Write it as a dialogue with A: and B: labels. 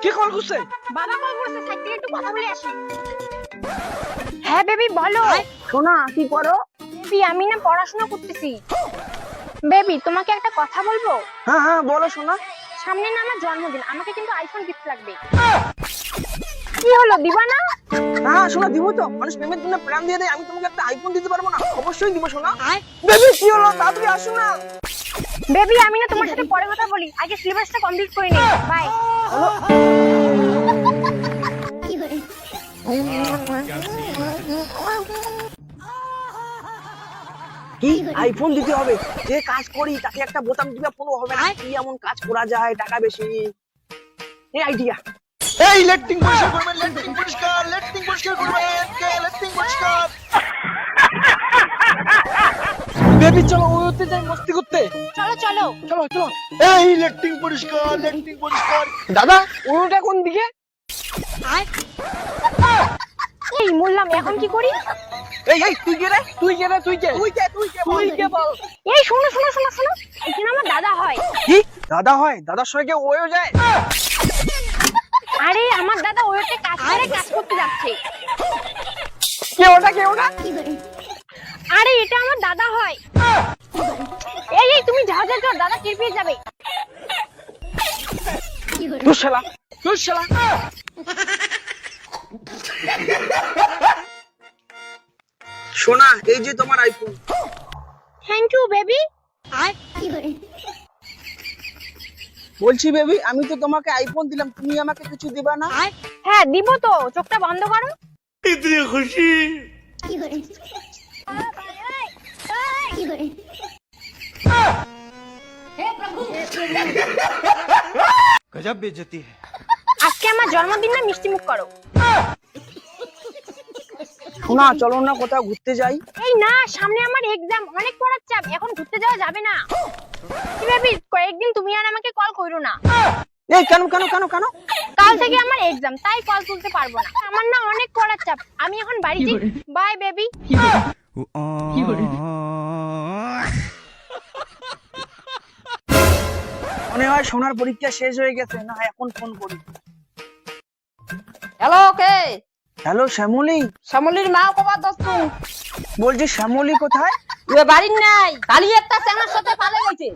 A: কে call করছে?
B: বাবা call করেছে, সাইড থেকে একটু কথা বলে আসি। হ্যাঁ বেবি বলো।
A: সোনা কি করো?
B: বেবি আমি না পড়াশোনা করতেছি। বেবি তোমাকে একটা কথা বলবো?
A: হ্যাঁ হ্যাঁ বলো সোনা।
B: সামনে না আমার জন্মদিন, আমাকে কিন্তু আইফোন গিফট লাগবে। কি হলো, দিবা না?
A: হ্যাঁ সোনা দিব তো, মানুষ প্রেমের জন্য প্রাণ দিয়ে দেয়, আমি তোমাকে একটা আইফোন দিতে পারবো না? অবশ্যই দিব সোনা। বেবি কি হলো, তাড়াতাড়ি আসো না।
B: বেবি আমি না তোমার সাথে পরে কথা বলি, আগে সিলেবাসটা কমপ্লিট করে নিই। বাই।
A: কি আইফোন দিতে হবে? যে কাজ করি তাকে একটা বোতাম টিপে ফোন হবে না? কি এমন কাজ করা যায় টাকা বেশি? এই আইডিয়া।
C: এই লেট্রিন পরিষ্কার করবেন, লেট্রিন পরিষ্কার, লেট্রিন পরিষ্কার করবেন, লেট্রিন পরিষ্কার।
A: বেবি চলো ওতে যাই মস্তি করতে।
B: চলো চলো।
A: চলো চলো।
C: এই লেট্রিন পরিষ্কার, লেট্রিন পরিষ্কার।
A: দাদা ওটা কোন দিকে?
B: এই বললাম এখন কি করি?
A: এই এই তুই কে রে? তুই কে রে? তুই কে? তুই কে? তুই কে? তুই কে বল?
B: এই শোনো শোনো শোনো শোনো, এখানে আমার দাদা হয়।
A: কি দাদা হয়? দাদার সঙ্গে ওও যায়?
B: আরে আমার দাদা ওইতে কাজ করে কাজ করতে যাচ্ছে।
A: কে ওটা? কে ওটা?
B: আরে এটা আমার দাদা হয়। এই এই তুমি যাও যাও যাও, দাদা টের পেয়ে যাবে।
A: তুই শালা, তুই শালা। সোনা এই যে তোমার আইফোন।
B: Thank you baby.
A: বলছি বেবি আমি তো তোমাকে আইফোন দিলাম, তুমি আমাকে কিছু দিবা না?
B: হ্যাঁ দিব তো, চোখটা বন্ধ করো।
C: ইতনি খুশি। गजब बेइज्जती है।
B: আজকে আমার জন্মদিন না, মিষ্টি মুখ করো।
A: সোনা চলো না কোথাও ঘুরতে যাই।
B: এই না, সামনে আমার এক্সাম, অনেক পড়ার চাপ, এখন ঘুরতে যাওয়া যাবে না। কি বেবি কয়েকদিন তুমি আর আমাকে কল করো না।
A: এই কেন কেন কেন কেন?
B: কাল থেকে আমার এক্সাম, তাই কল তুলতে পারবো না। আমার না অনেক পড়ার চাপ, আমি এখন বাড়ি যাই। Bye baby.
A: মনে হয় সোনার পরীক্ষা শেষ হয়ে গেছে, না এখন ফোন করি।
D: হ্যালো কে?
A: হ্যালো শ্যামলী।
D: শ্যামলির মা কবার দস্তু?
A: বলছি শ্যামলী কোথায়?
D: এ বাড়ির নাই, কালি একটা চ্যাংড়ার সাথে পালে গেছে।